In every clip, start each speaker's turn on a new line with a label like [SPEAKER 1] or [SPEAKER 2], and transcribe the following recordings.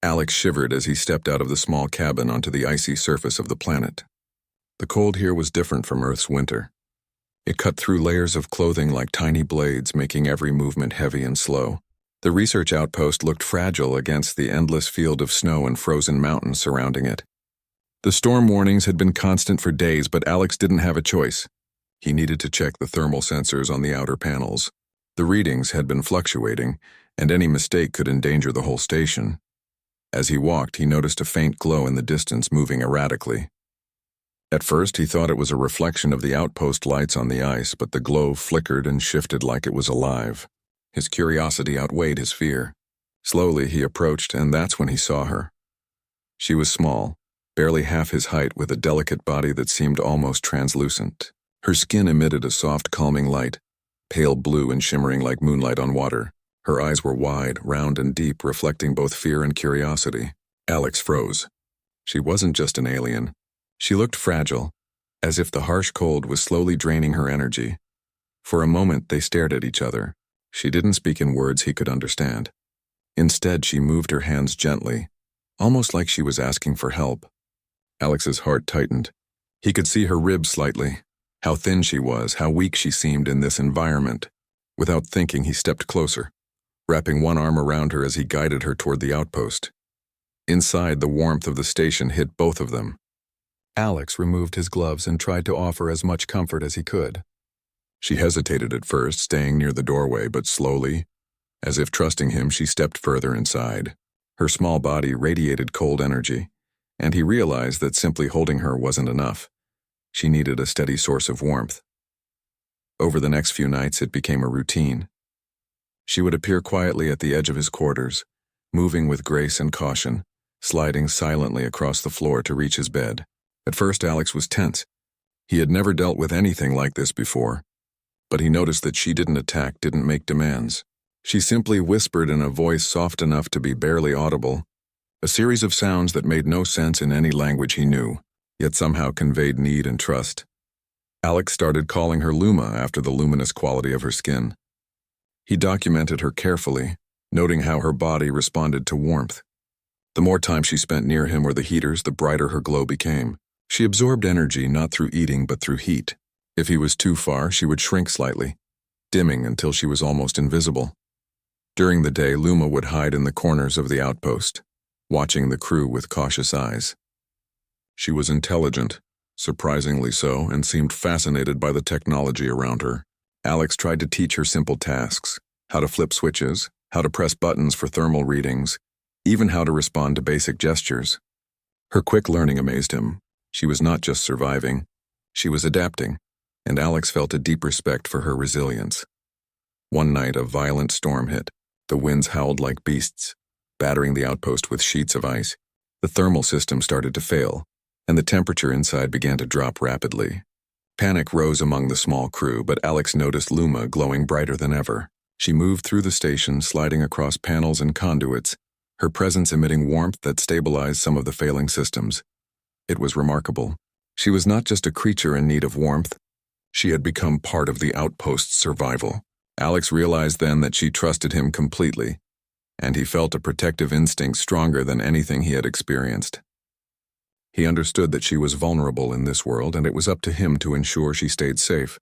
[SPEAKER 1] Alex shivered as he stepped out of the small cabin onto the icy surface of the planet. The cold here was different from Earth's winter. It cut through layers of clothing like tiny blades, making every movement heavy and slow. The research outpost looked fragile against the endless field of snow and frozen mountains surrounding it. The storm warnings had been constant for days, but Alex didn't have a choice. He needed to check the thermal sensors on the outer panels. The readings had been fluctuating, and any mistake could endanger the whole station. As he walked, he noticed a faint glow in the distance moving erratically. At first, he thought it was a reflection of the outpost lights on the ice, but the glow flickered and shifted like it was alive. His curiosity outweighed his fear. Slowly, he approached, and that's when he saw her. She was small, barely half his height, with a delicate body that seemed almost translucent. Her skin emitted a soft, calming light, pale blue and shimmering like moonlight on water. Her eyes were wide, round and deep, reflecting both fear and curiosity. Alex froze. She wasn't just an alien. She looked fragile, as if the harsh cold was slowly draining her energy. For a moment, they stared at each other. She didn't speak in words he could understand. Instead, she moved her hands gently, almost like she was asking for help. Alex's heart tightened. He could see her ribs slightly, how thin she was, how weak she seemed in this environment. Without thinking, he stepped closer, wrapping one arm around her as he guided her toward the outpost. Inside, the warmth of the station hit both of them. Alex removed his gloves and tried to offer as much comfort as he could. She hesitated at first, staying near the doorway, but slowly, as if trusting him, she stepped further inside. Her small body radiated cold energy, and he realized that simply holding her wasn't enough. She needed a steady source of warmth. Over the next few nights, it became a routine. She would appear quietly at the edge of his quarters, moving with grace and caution, sliding silently across the floor to reach his bed. At first, Alex was tense. He had never dealt with anything like this before. But he noticed that she didn't attack, didn't make demands. She simply whispered in a voice soft enough to be barely audible, a series of sounds that made no sense in any language he knew, yet somehow conveyed need and trust. Alex started calling her Luma after the luminous quality of her skin. He documented her carefully, noting how her body responded to warmth. The more time she spent near him or the heaters, the brighter her glow became. She absorbed energy not through eating but through heat. If he was too far, she would shrink slightly, dimming until she was almost invisible. During the day, Luma would hide in the corners of the outpost, watching the crew with cautious eyes. She was intelligent, surprisingly so, and seemed fascinated by the technology around her. Alex tried to teach her simple tasks, how to flip switches, how to press buttons for thermal readings, even how to respond to basic gestures. Her quick learning amazed him. She was not just surviving, she was adapting, and Alex felt a deep respect for her resilience. One night, a violent storm hit. The winds howled like beasts, battering the outpost with sheets of ice. The thermal system started to fail, and the temperature inside began to drop rapidly. Panic rose among the small crew, but Alex noticed Luma glowing brighter than ever. She moved through the station, sliding across panels and conduits, her presence emitting warmth that stabilized some of the failing systems. It was remarkable. She was not just a creature in need of warmth. She had become part of the outpost's survival. Alex realized then that she trusted him completely, and he felt a protective instinct stronger than anything he had experienced. He understood that she was vulnerable in this world, and it was up to him to ensure she stayed safe.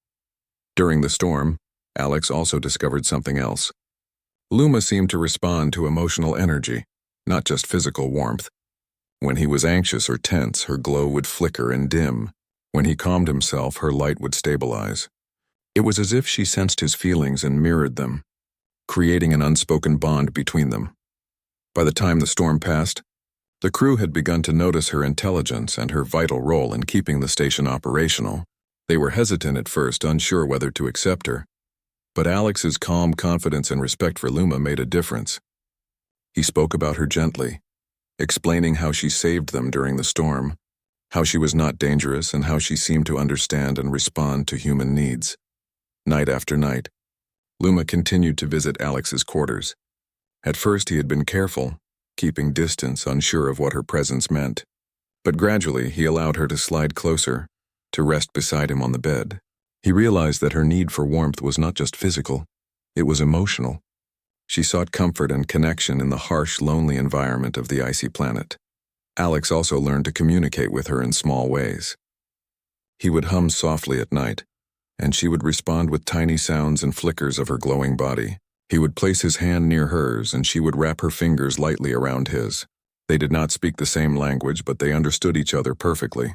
[SPEAKER 1] During the storm, Alex also discovered something else. Luma seemed to respond to emotional energy, not just physical warmth. When he was anxious or tense, her glow would flicker and dim. When he calmed himself, her light would stabilize. It was as if she sensed his feelings and mirrored them, creating an unspoken bond between them. By the time the storm passed, the crew had begun to notice her intelligence and her vital role in keeping the station operational. They were hesitant at first, unsure whether to accept her. But Alex's calm confidence and respect for Luma made a difference. He spoke about her gently, explaining how she saved them during the storm, how she was not dangerous, and how she seemed to understand and respond to human needs. Night after night, Luma continued to visit Alex's quarters. At first he had been careful, keeping distance, unsure of what her presence meant. But gradually he allowed her to slide closer, to rest beside him on the bed. He realized that her need for warmth was not just physical, it was emotional. She sought comfort and connection in the harsh, lonely environment of the icy planet. Alex also learned to communicate with her in small ways. He would hum softly at night, and she would respond with tiny sounds and flickers of her glowing body. He would place his hand near hers, and she would wrap her fingers lightly around his. They did not speak the same language, but they understood each other perfectly.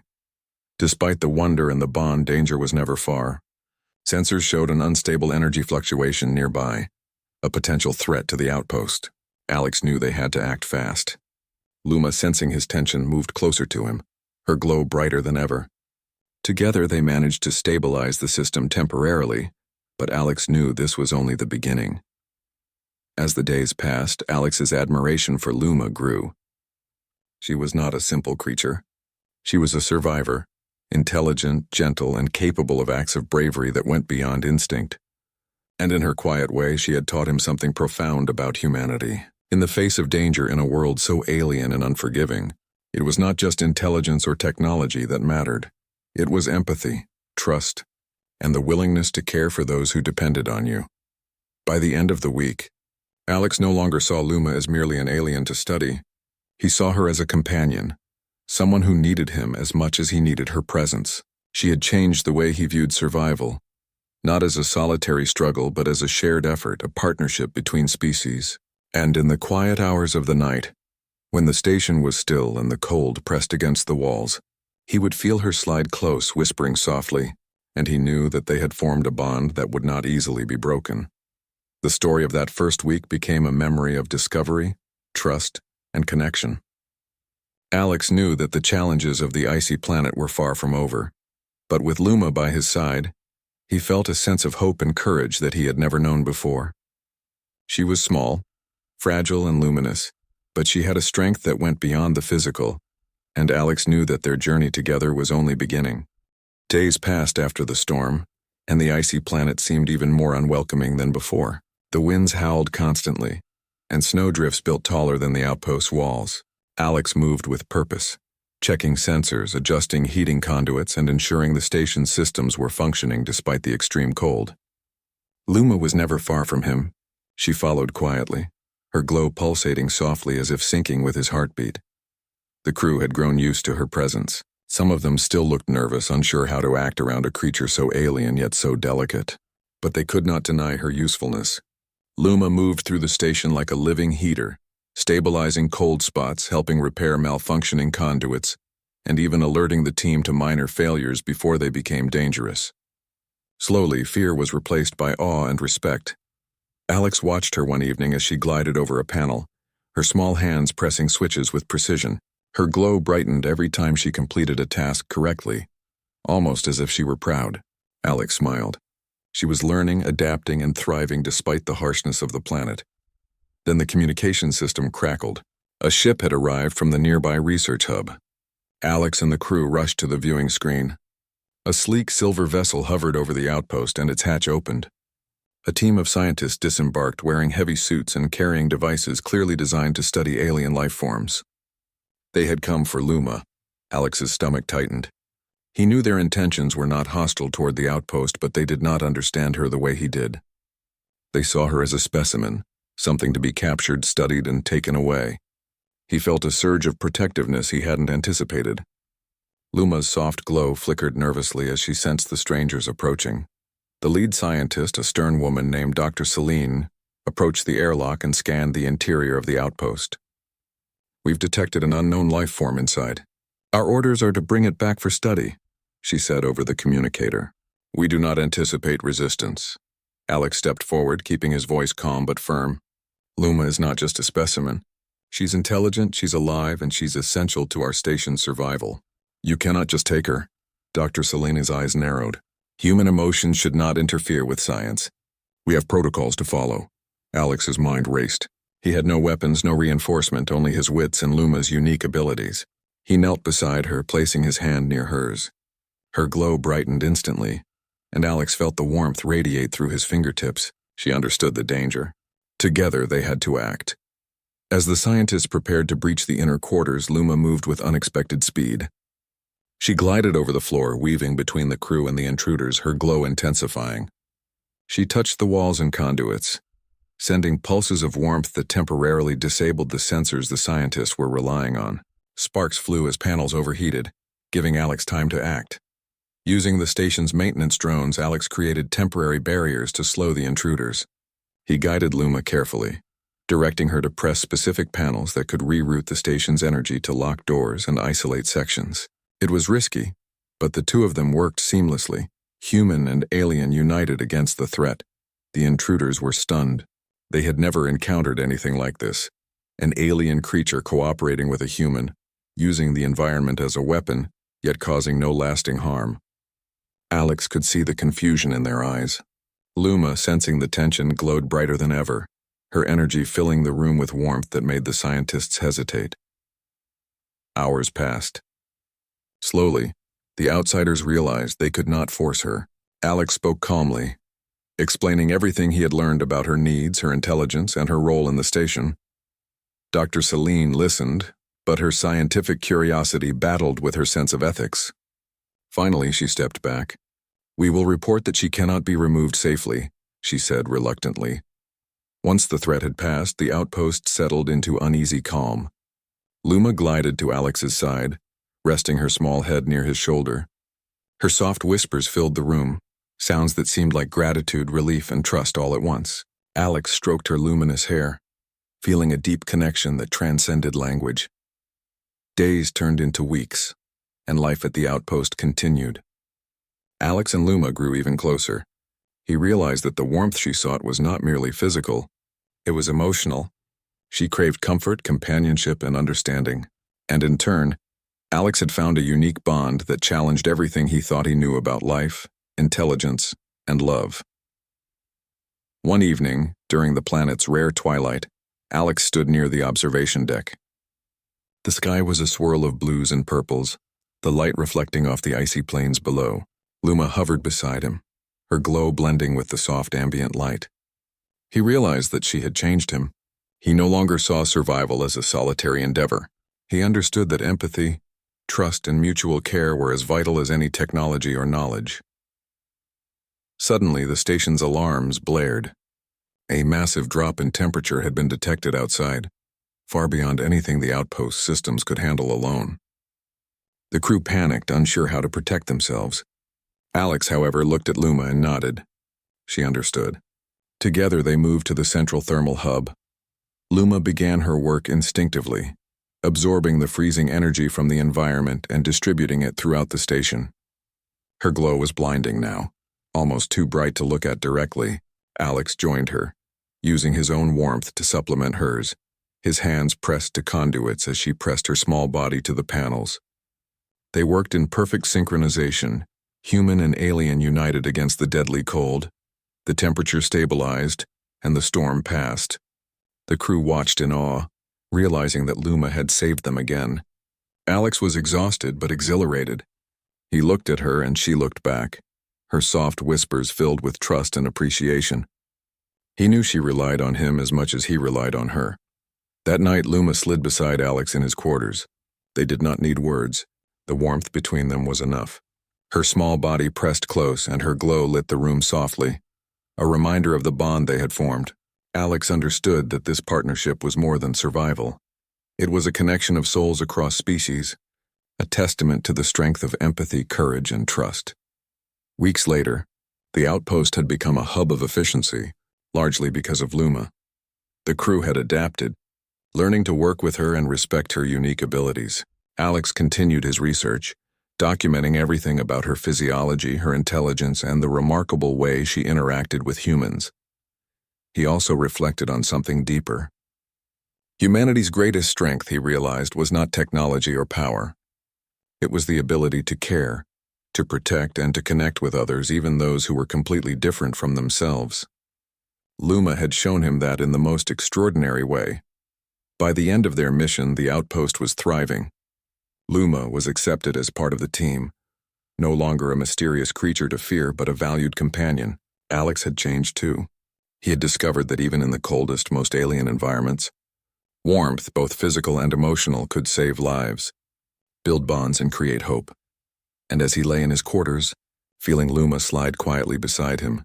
[SPEAKER 1] Despite the wonder and the bond, danger was never far. Sensors showed an unstable energy fluctuation nearby, a potential threat to the outpost. Alex knew they had to act fast. Luma, sensing his tension, moved closer to him, her glow brighter than ever. Together they managed to stabilize the system temporarily, but Alex knew this was only the beginning. As the days passed, Alex's admiration for Luma grew. She was not a simple creature. She was a survivor, intelligent, gentle, and capable of acts of bravery that went beyond instinct. And in her quiet way, she had taught him something profound about humanity. In the face of danger in a world so alien and unforgiving, it was not just intelligence or technology that mattered. It was empathy, trust, and the willingness to care for those who depended on you. By the end of the week, Alex no longer saw Luma as merely an alien to study. He saw her as a companion, someone who needed him as much as he needed her presence. She had changed the way he viewed survival, not as a solitary struggle, but as a shared effort, a partnership between species. And in the quiet hours of the night, when the station was still and the cold pressed against the walls, he would feel her slide close, whispering softly, and he knew that they had formed a bond that would not easily be broken. The story of that first week became a memory of discovery, trust, and connection. Alex knew that the challenges of the icy planet were far from over, but with Luma by his side, he felt a sense of hope and courage that he had never known before. She was small, fragile and luminous, but she had a strength that went beyond the physical, and Alex knew that their journey together was only beginning. Days passed after the storm, and the icy planet seemed even more unwelcoming than before. The winds howled constantly, and snowdrifts built taller than the outpost walls. Alex moved with purpose, checking sensors, adjusting heating conduits, and ensuring the station's systems were functioning despite the extreme cold. Luma was never far from him. She followed quietly, her glow pulsating softly as if syncing with his heartbeat. The crew had grown used to her presence. Some of them still looked nervous, unsure how to act around a creature so alien yet so delicate. But they could not deny her usefulness. Luma moved through the station like a living heater, stabilizing cold spots, helping repair malfunctioning conduits, and even alerting the team to minor failures before they became dangerous. Slowly, fear was replaced by awe and respect. Alex watched her one evening as she glided over a panel, her small hands pressing switches with precision. Her glow brightened every time she completed a task correctly, almost as if she were proud. Alex smiled. She was learning, adapting, and thriving despite the harshness of the planet. Then the communication system crackled. A ship had arrived from the nearby research hub. Alex and the crew rushed to the viewing screen. A sleek silver vessel hovered over the outpost and its hatch opened. A team of scientists disembarked, wearing heavy suits and carrying devices clearly designed to study alien life forms. They had come for Luma. Alex's stomach tightened. He knew their intentions were not hostile toward the outpost, but they did not understand her the way he did. They saw her as a specimen, something to be captured, studied, and taken away. He felt a surge of protectiveness he hadn't anticipated. Luma's soft glow flickered nervously as she sensed the strangers approaching. The lead scientist, a stern woman named Dr. Celine, approached the airlock and scanned the interior of the outpost. "We've detected an unknown life form inside. Our orders are to bring it back for study," she said over the communicator. "We do not anticipate resistance." Alex stepped forward, keeping his voice calm but firm. "Luma is not just a specimen. She's intelligent, she's alive, and she's essential to our station's survival. You cannot just take her." Dr. Celine's eyes narrowed. "Human emotions should not interfere with science. We have protocols to follow." Alex's mind raced. He had no weapons, no reinforcement, only his wits and Luma's unique abilities. He knelt beside her, placing his hand near hers. Her glow brightened instantly, and Alex felt the warmth radiate through his fingertips. She understood the danger. Together they had to act. As the scientists prepared to breach the inner quarters, Luma moved with unexpected speed. She glided over the floor, weaving between the crew and the intruders, her glow intensifying. She touched the walls and conduits, sending pulses of warmth that temporarily disabled the sensors the scientists were relying on. Sparks flew as panels overheated, giving Alex time to act. Using the station's maintenance drones, Alex created temporary barriers to slow the intruders. He guided Luma carefully, directing her to press specific panels that could reroute the station's energy to lock doors and isolate sections. It was risky, but the two of them worked seamlessly, human and alien united against the threat. The intruders were stunned. They had never encountered anything like this. An alien creature cooperating with a human, using the environment as a weapon, yet causing no lasting harm. Alex could see the confusion in their eyes. Luma, sensing the tension, glowed brighter than ever, her energy filling the room with warmth that made the scientists hesitate. Hours passed. Slowly, the outsiders realized they could not force her. Alex spoke calmly, explaining everything he had learned about her needs, her intelligence, and her role in the station. Dr. Celine listened, but her scientific curiosity battled with her sense of ethics. Finally, she stepped back. "We will report that she cannot be removed safely," she said reluctantly. Once the threat had passed, the outpost settled into uneasy calm. Luma glided to Alex's side, resting her small head near his shoulder. Her soft whispers filled the room, sounds that seemed like gratitude, relief, and trust all at once. Alex stroked her luminous hair, feeling a deep connection that transcended language. Days turned into weeks, and life at the outpost continued. Alex and Luma grew even closer. He realized that the warmth she sought was not merely physical, it was emotional. She craved comfort, companionship, and understanding. And in turn, Alex had found a unique bond that challenged everything he thought he knew about life, intelligence, and love. One evening, during the planet's rare twilight, Alex stood near the observation deck. The sky was a swirl of blues and purples, the light reflecting off the icy plains below. Luma hovered beside him, her glow blending with the soft ambient light. He realized that she had changed him. He no longer saw survival as a solitary endeavor. He understood that empathy, trust, and mutual care were as vital as any technology or knowledge. Suddenly, the station's alarms blared. A massive drop in temperature had been detected outside, far beyond anything the outpost systems could handle alone. The crew panicked, unsure how to protect themselves. Alex, however, looked at Luma and nodded. She understood. Together they moved to the central thermal hub. Luma began her work instinctively, absorbing the freezing energy from the environment and distributing it throughout the station. Her glow was blinding now, almost too bright to look at directly. Alex joined her, using his own warmth to supplement hers. His hands pressed to conduits as she pressed her small body to the panels. They worked in perfect synchronization, human and alien united against the deadly cold. The temperature stabilized, and the storm passed. The crew watched in awe, realizing that Luma had saved them again. Alex was exhausted but exhilarated. He looked at her and she looked back, her soft whispers filled with trust and appreciation. He knew she relied on him as much as he relied on her. That night, Luma slid beside Alex in his quarters. They did not need words. The warmth between them was enough. Her small body pressed close and her glow lit the room softly, a reminder of the bond they had formed. Alex understood that this partnership was more than survival. It was a connection of souls across species, a testament to the strength of empathy, courage, and trust. Weeks later, the outpost had become a hub of efficiency, largely because of Luma. The crew had adapted, learning to work with her and respect her unique abilities. Alex continued his research, documenting everything about her physiology, her intelligence, and the remarkable way she interacted with humans. He also reflected on something deeper. Humanity's greatest strength, he realized, was not technology or power. It was the ability to care, to protect, and to connect with others, even those who were completely different from themselves. Luma had shown him that in the most extraordinary way. By the end of their mission, the outpost was thriving. Luma was accepted as part of the team, no longer a mysterious creature to fear but a valued companion. Alex had changed too. He had discovered that even in the coldest, most alien environments, warmth, both physical and emotional, could save lives, build bonds, and create hope. And as he lay in his quarters, feeling Luma slide quietly beside him,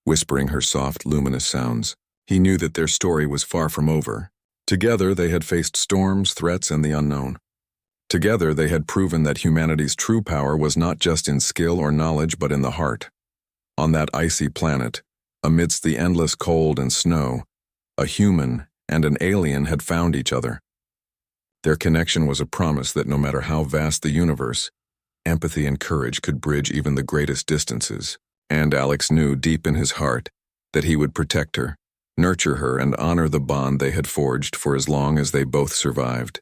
[SPEAKER 1] whispering her soft, luminous sounds, He knew that their story was far from over. Together, they had faced storms, threats, and the unknown. Together, they had proven that humanity's true power was not just in skill or knowledge, but in the heart. On that icy planet, amidst the endless cold and snow, a human and an alien had found each other. Their connection was a promise that no matter how vast the universe, empathy and courage could bridge even the greatest distances. And Alex knew deep in his heart that he would protect her, nurture her, and honor the bond they had forged for as long as they both survived.